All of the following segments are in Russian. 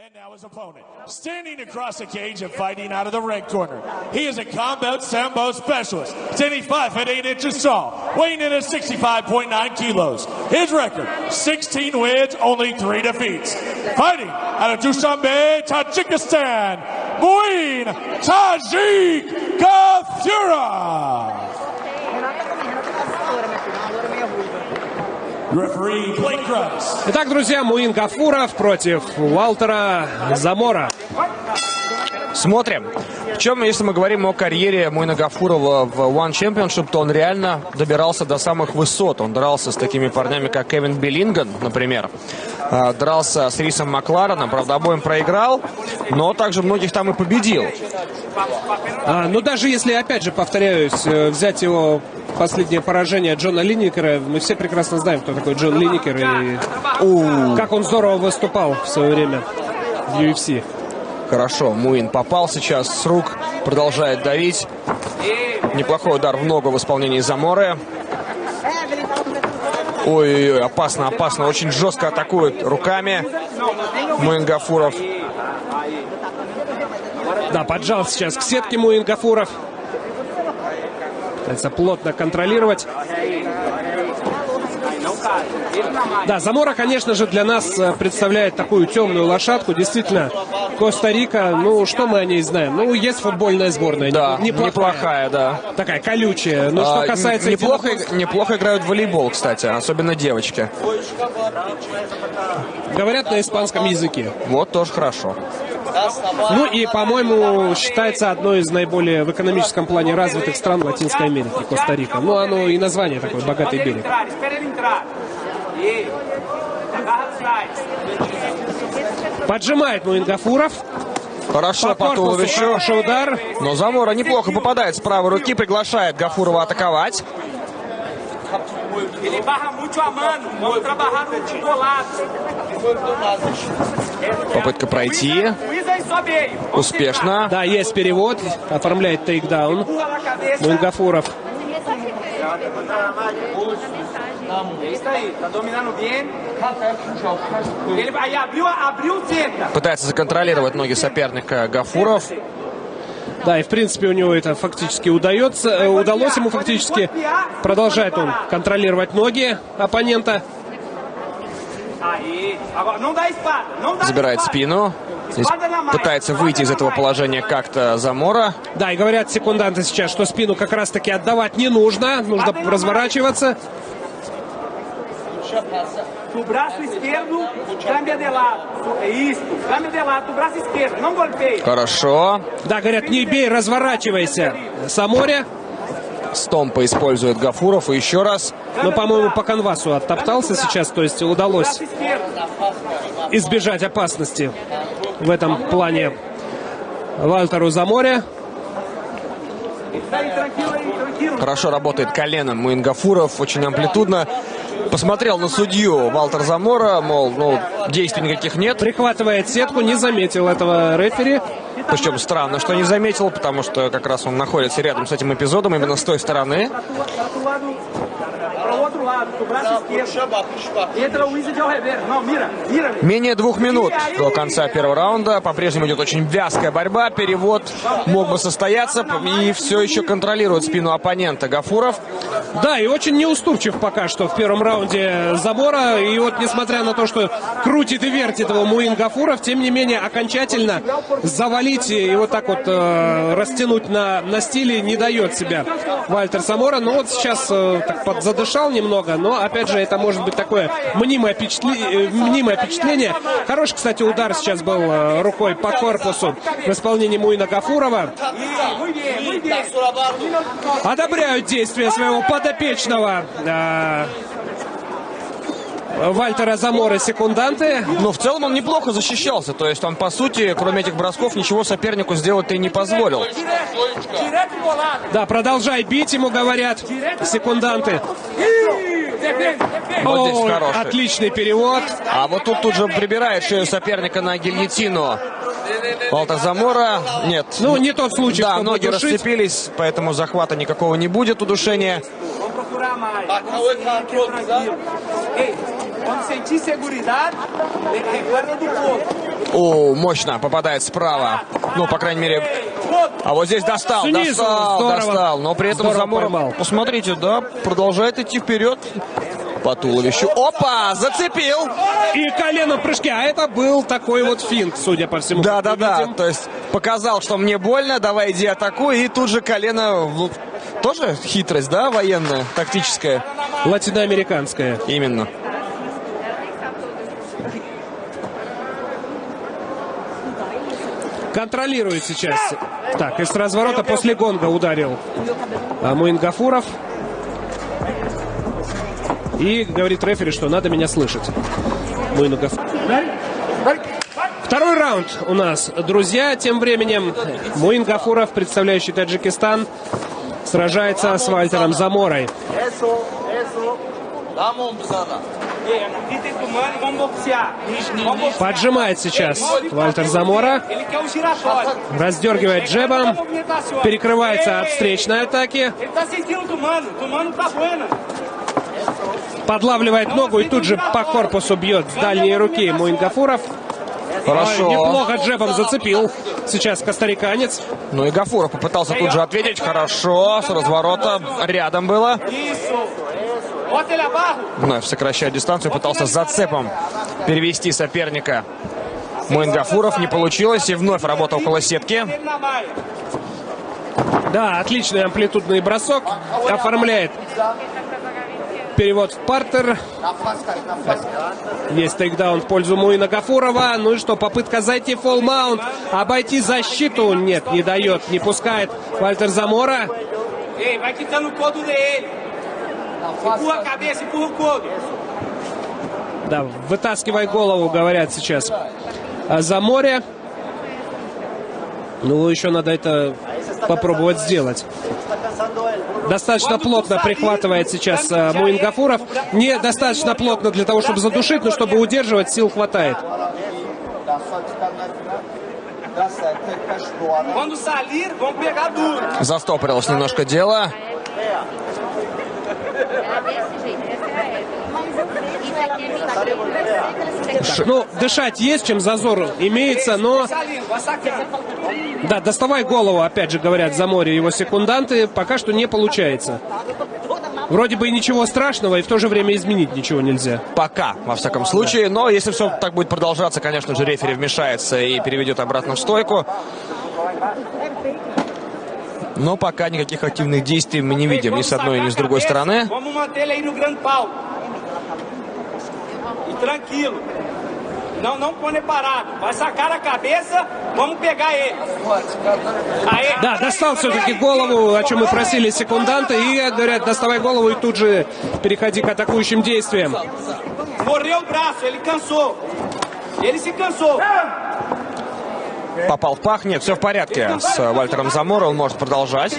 And now his opponent, standing across the cage and fighting out of the red corner. He is a combat sambo specialist, standing 5 feet 8 inches tall, weighing in at 65.9 kilos. His record, 16 wins, only 3 defeats. Fighting out of Dushanbe, Tajikistan, Muin Tajik Gafurov. Итак, друзья, Муин Гафуров против Валтера Замора. Смотрим. Причем, если мы говорим о карьере Муина Гафурова в One Championship, то он реально добирался до самых высот. Он дрался с такими парнями, как Кевин Биллинган, например. Дрался с Рисом Маклареном. Правда, обоим проиграл, но также многих там и победил. Ну, даже если, опять же, повторяюсь, взять его последнее поражение Джона Линнекера, мы все прекрасно знаем, кто такой Джон Линнекер и как он здорово выступал в свое время в UFC. Хорошо, Муин попал сейчас с рук, продолжает давить. Неплохой удар в ногу в исполнении Заморы. Ой-ой-ой, опасно, опасно. Очень жестко атакует руками Муин Гафуров. Да, поджал сейчас к сетке Муин Гафуров. Пытается плотно контролировать. Да, Замора, конечно же, для нас представляет такую темную лошадку. Действительно, Коста-Рика, ну, что мы о ней знаем? Ну, есть футбольная сборная. Да, неплохая, да. Такая колючая. Но что касается... Неплохо играют в волейбол, кстати, особенно девочки. Говорят на испанском языке. Вот, тоже хорошо. Ну и, по-моему, считается одной из наиболее в экономическом плане развитых стран Латинской Америки, Коста-Рика. Ну, оно и название такое, богатый берег. Поджимает Муин Гафуров. Хорошо по туловищу. Хороший удар. Но Замора неплохо попадает с правой руки, приглашает Гафурова атаковать. Попытка пройти. Успешно. Да, есть перевод. Оформляет тейкдаун. Муин Гафуров. Пытается законтролировать ноги соперника Гафуров. Да, и в принципе у него это фактически удалось ему фактически. Продолжает он контролировать ноги оппонента. Забирает спину. Здесь пытается выйти из этого положения как-то Замора. Да, и говорят секунданты сейчас, что спину как раз-таки отдавать не нужно. Нужно разворачиваться. Хорошо. Да, говорят, не бей, разворачивайся. Саморе. Стомпа использует Гафуров. И еще раз. Но, по-моему, по канвасу оттоптался сейчас. То есть удалось избежать опасности в этом плане Вальтеру Заморе. Хорошо работает коленом Муин Гафуров. Очень амплитудно. Посмотрел на судью Валтер Замора, мол, ну, действий никаких нет. Прихватывает сетку, не заметил этого рефери. Причем странно, что не заметил, потому что как раз он находится рядом с этим эпизодом, именно с той стороны. Менее 2 минут до конца первого раунда. По-прежнему идет очень вязкая борьба. Перевод мог бы состояться. И все еще контролирует спину оппонента Гафуров. Да, и очень неуступчив пока что в первом раунде Замора. И вот несмотря на то, что крутит и вертит его Муин Гафуров, тем не менее окончательно завалить и вот так вот растянуть на стиле не дает себя Вальтер Замора. Но вот сейчас так подзадышал немного, но опять же это может быть такое мнимое впечатление. Хороший, кстати, удар сейчас был рукой по корпусу в исполнении Муина Гафурова. Одобряют действия своего подопечного Вальтера Заморы секунданты. Но в целом он неплохо защищался. То есть он, по сути, кроме этих бросков, ничего сопернику сделать и не позволил. Да, продолжай бить, ему говорят секунданты. Вот здесь хороший. Отличный перевод. А вот тут же прибирает шею соперника на гильотину. Валтер Замора. Нет. Ну, не тот случай, да, чтобы ноги удушить. расцепились, поэтому захвата никакого не будет, удушения. О, мощно попадает справа. Ну, по крайней мере... А вот здесь достал. Но при этом Замора, посмотрите, да, продолжает идти вперед по туловищу. Опа, зацепил. И колено в прыжке. А это был такой вот финт, судя по всему. Да. То есть показал, что мне больно, давай иди атакуй. И тут же колено... Тоже хитрость, да, военная, тактическая? Латиноамериканская. Именно. Контролирует сейчас. Так, из разворота после гонга ударил Муин Гафуров. И говорит рефери, что надо меня слышать. Муин Гафуров. Второй раунд у нас, друзья. Тем временем Муин Гафуров, представляющий Таджикистан, сражается с Вальтером Заморой. Поджимает сейчас Вальтер Замора. Раздергивает джебом. Перекрывается от встречной атаки. Подлавливает ногу и тут же по корпусу бьет с дальней руки Муин Гафуров. Хорошо. Неплохо джебом зацепил сейчас костариканец. Ну и Гафуров попытался тут же ответить. Хорошо, с разворота рядом было. Вновь сокращает дистанцию, пытался зацепом перевести соперника. Муин Гафуров, не получилось, и вновь работа около сетки. Да, отличный амплитудный бросок. Оформляет перевод в партер. Есть тейкдаун в пользу Муина Гафурова. Ну и что, попытка зайти в фолл-маунт, обойти защиту. Нет, не дает, не пускает Вальтер Замора. Да, вытаскивай голову, говорят сейчас о Заморе. Ну, еще надо это попробовать сделать. Достаточно плотно прихватывает сейчас Муин Гафуров. Не достаточно плотно для того, чтобы задушить, но чтобы удерживать, сил хватает. Застопорилось немножко дело. Ну, дышать есть чем, зазор имеется, но... Да, доставай голову, опять же говорят Заморе его секунданты, пока что не получается. Вроде бы и ничего страшного, и в то же время изменить ничего нельзя. Пока, во всяком случае. Но если все так будет продолжаться, конечно же, рефери вмешается и переведет обратно в стойку. Но пока никаких активных действий мы не видим ни с одной, ни с другой стороны. Да, достал все-таки голову, о чем мы просили секунданты. И говорят, доставай голову и тут же переходи к атакующим действиям. Попал в пах. Нет, все в порядке с Вальтером Замора. Он может продолжать.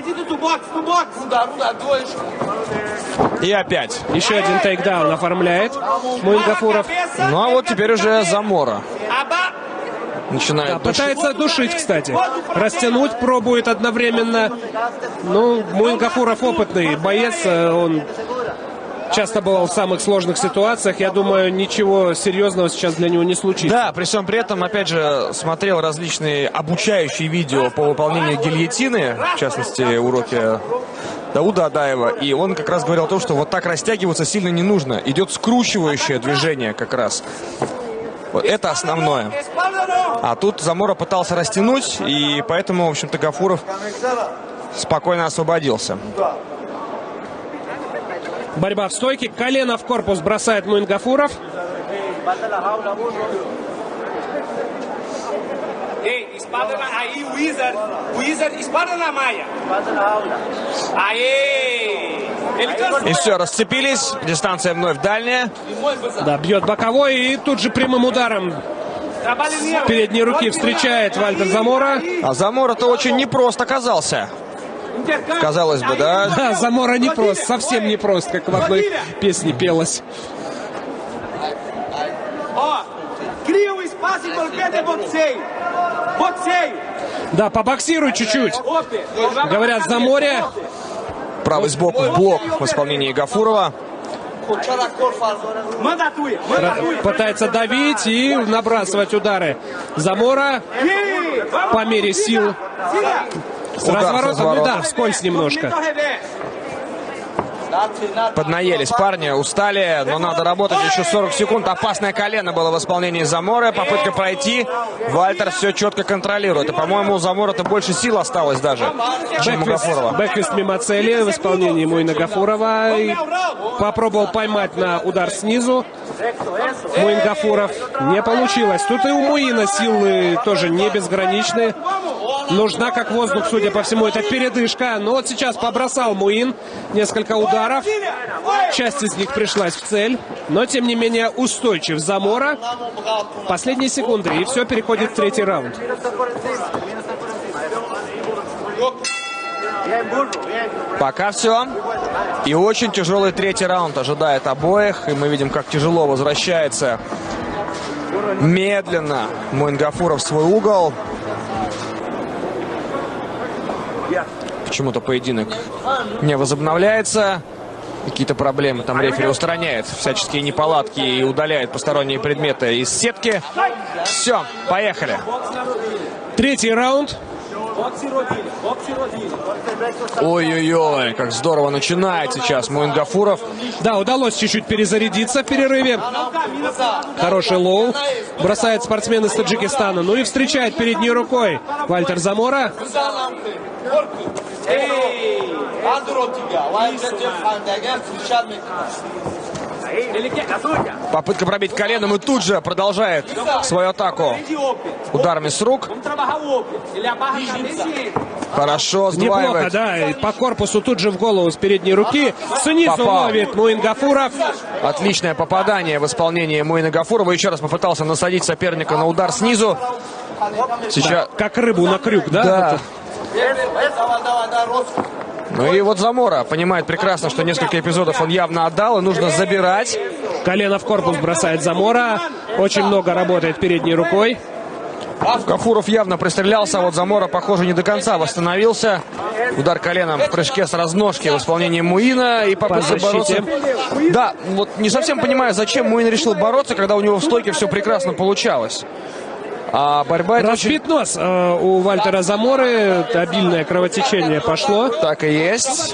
И опять. Еще один тейкдаун оформляет Муин Гафуров. Ну а вот теперь уже Замора начинает да, пытается душить, кстати. Растянуть пробует одновременно. Ну, Муин Гафуров опытный боец. Он часто бывал в самых сложных ситуациях. Я думаю, ничего серьезного сейчас для него не случится. Да, при всем при этом, опять же, смотрел различные обучающие видео по выполнению гильотины, в частности, уроки Дауда Адаева. И он как раз говорил о том, что вот так растягиваться сильно не нужно. Идет скручивающее движение как раз. Вот это основное. А тут Замора пытался растянуть, и поэтому, в общем-то, Гафуров спокойно освободился. Борьба в стойке. Колено в корпус бросает Муин Гафуров. И все, расцепились. Дистанция вновь дальняя. Да, бьет боковой и тут же прямым ударом передней руки встречает Вальтер Замора. А Замора-то очень непрост оказался. Казалось бы, да? Да, Замора непрост, совсем непрост, как в одной песне пелось. Да, побоксируй чуть-чуть. Говорят, Заморе. Правый сбоку в блок в исполнении Гафурова. Пытается давить и набрасывать удары. Замора по мере сил. С разворотом, ну да, вскользь немножко. Поднаелись парни, устали, но надо работать еще 40 секунд. Опасное колено было в исполнении Заморы. Попытка пройти. Вальтер все четко контролирует. И, по-моему, у Замора-то больше сил осталось даже, чем у Гафурова. Бэкфист мимо цели в исполнении Муина Гафурова. И попробовал поймать на удар снизу. Муин Гафуров. Не получилось. Тут и у Муина силы тоже не безграничны. Нужна как воздух, судя по всему, это передышка. Но вот сейчас побросал Муин несколько ударов. Часть из них пришлась в цель. Но, тем не менее, устойчив Замора. Последние секунды. И все переходит в третий раунд. Пока все. И очень тяжелый третий раунд ожидает обоих. И мы видим, как тяжело возвращается медленно Муин Гафуров в свой угол. Почему-то поединок не возобновляется. Какие-то проблемы там рефери устраняет. Всяческие неполадки и удаляет посторонние предметы из сетки. Все, поехали. Третий раунд. Ой-ой-ой, как здорово начинает сейчас Муин Гафуров. Да, удалось чуть-чуть перезарядиться в перерыве. Хороший лоу. Бросает спортсмен из Таджикистана. Ну и встречает передней рукой Вальтер Замора. Попытка пробить коленом и тут же продолжает свою атаку ударами с рук. Хорошо, сдваивает. Неплохо, да. И по корпусу тут же в голову с передней руки. Снизу ловит Муин Гафуров. Отличное попадание в исполнении Муина Гафурова. Еще раз попытался насадить соперника на удар снизу. Сейчас... Как рыбу на крюк, да? Да. Ну и вот Замора понимает прекрасно, что несколько эпизодов он явно отдал, и нужно забирать. Колено в корпус бросает Замора. Очень много работает передней рукой. Гафуров явно пристрелялся, а вот Замора, похоже, не до конца восстановился. Удар коленом в прыжке с разножки в исполнении Муина и попытка бороться. Да, вот не совсем понимаю, зачем Муин решил бороться, когда у него в стойке все прекрасно получалось. А борьба... Разбит нос у Вальтера Заморы. Обильное кровотечение пошло. Так и есть.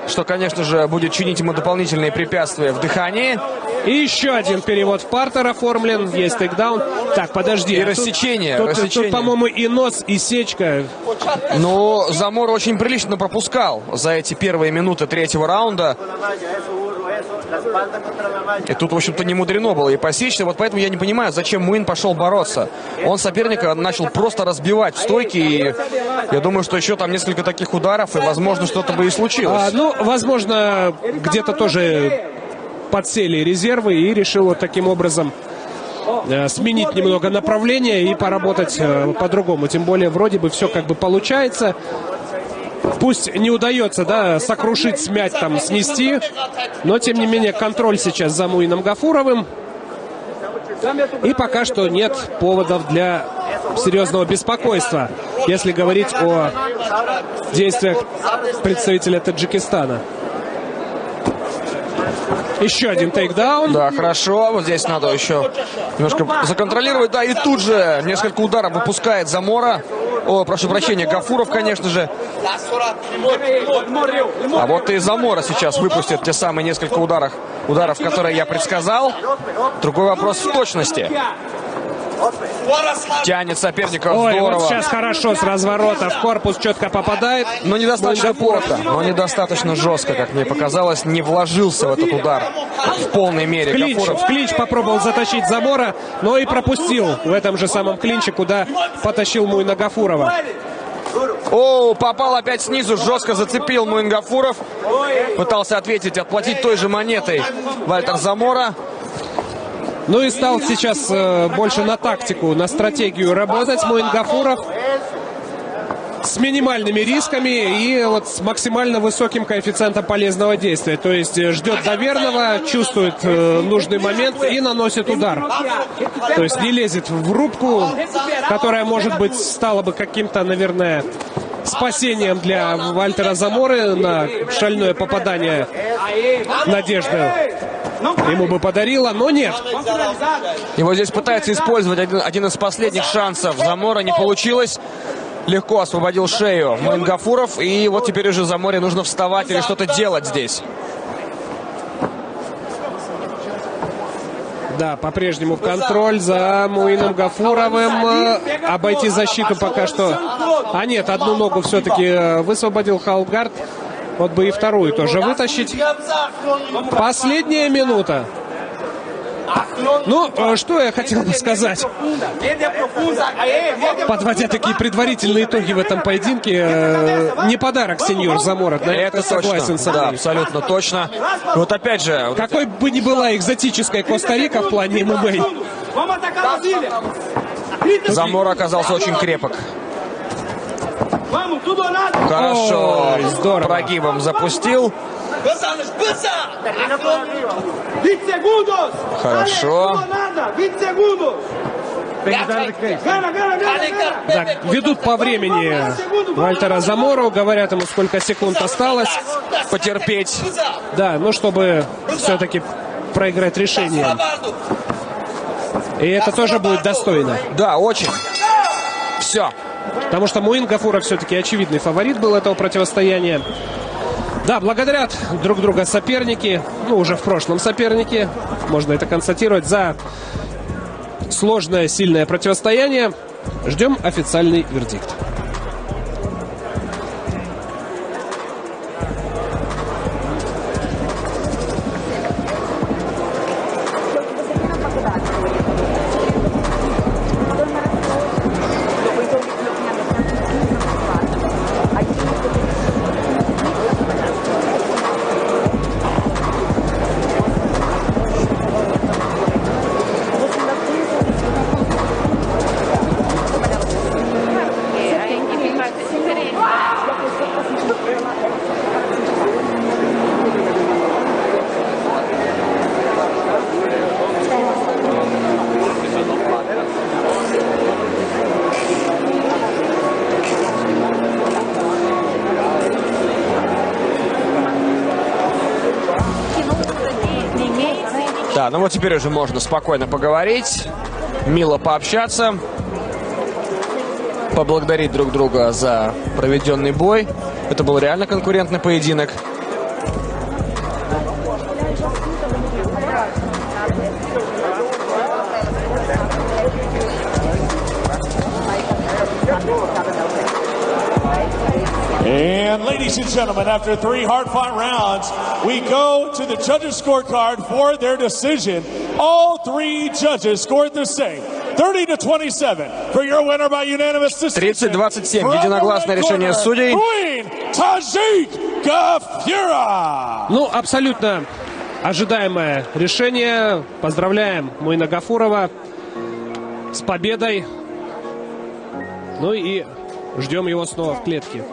Что, конечно же, будет чинить ему дополнительные препятствия в дыхании. И еще один перевод в партер оформлен. Есть тейкдаун. Так, подожди. И рассечение. Тут, по-моему, и нос, и сечка. Но Замора очень прилично пропускал за эти первые минуты третьего раунда. И тут, в общем-то, не мудрено было и посечься. Вот поэтому я не понимаю, зачем Муин пошел бороться. Он соперника начал просто разбивать в стойке. И я думаю, что еще там несколько таких ударов, и, возможно, что-то бы и случилось. Ну, возможно, где-то тоже подсели резервы и решил вот таким образом сменить немного направление и поработать по-другому. Тем более, вроде бы все как бы получается. Пусть не удается, да, сокрушить, смять, там, снести, но, тем не менее, контроль сейчас за Муином Гафуровым. И пока что нет поводов для серьезного беспокойства, если говорить о действиях представителя Таджикистана. Еще один тейкдаун. Да, хорошо. Вот здесь надо еще немножко законтролировать. Да, и тут же несколько ударов выпускает Замора. О, прошу прощения, Гафуров, конечно же. А вот и Замора сейчас выпустит те самые несколько ударов, которые я предсказал. Другой вопрос в точности. Тянет соперника здорово. Ой, вот сейчас хорошо с разворота в корпус четко попадает. Но недостаточно плотно, но недостаточно жестко, как мне показалось. Не вложился в этот удар в полной мере. В клинч попробовал затащить Замора, но и пропустил в этом же самом клинче, куда потащил Муина Гафурова. О, попал опять снизу, жестко зацепил Муин Гафуров. Пытался ответить, отплатить той же монетой Вальтер Замора. Ну и стал сейчас больше на тактику, на стратегию работать Муин Гафуров. С минимальными рисками и вот с максимально высоким коэффициентом полезного действия. То есть ждет доверного, чувствует нужный момент и наносит удар. То есть не лезет в рубку, которая, может быть, стала бы каким-то, наверное, спасением для Вальтера Заморы на шальное попадание Надежды. ему бы подарила, но нет. И вот здесь пытается использовать один из последних шансов. Замора не получилось. Легко освободил шею Муин Гафуров. И вот теперь уже Заморе нужно вставать или что-то делать здесь. Да, по-прежнему контроль за Муином Гафуровым. Обойти защиту пока что. А нет, одну ногу все-таки высвободил Халгард. Вот бы и вторую тоже вытащить. Последняя минута. Ну, что я хотел бы сказать. Подводя такие предварительные итоги в этом поединке, не подарок, сеньор Замора. Это согласен со мной. Да, абсолютно точно. Вот опять же... Какой бы ни была экзотическая Коста-Рика в плане ММА. Замора оказался очень крепок. Хорошо. Ой, здорово. Прогибом запустил. Хорошо. Так, ведут по времени Вальтера Замору. Говорят ему, сколько секунд осталось. Потерпеть. Да, ну чтобы все-таки проиграть решение. И это тоже будет достойно. Да, очень. Все. Потому что Муин Гафуров все-таки очевидный фаворит был этого противостояния. Да, благодарят друг друга соперники, ну, уже в прошлом соперники, можно это констатировать, за сложное, сильное противостояние. Ждем официальный вердикт. Да, ну вот теперь уже можно спокойно поговорить, мило пообщаться, поблагодарить друг друга за проведенный бой. Это был реально конкурентный поединок. And ladies and gentlemen, after 3 hard-fought rounds, we go to the judges' scorecard for their decision. All 3 judges scored the same. 30-27 for your winner by unanimous decision. 30-27. Единогласное решение судей. Tajik Gafura. Ну, абсолютно ожидаемое решение. Поздравляем Муина Гафурова с победой. Ну и ждем его снова в клетке.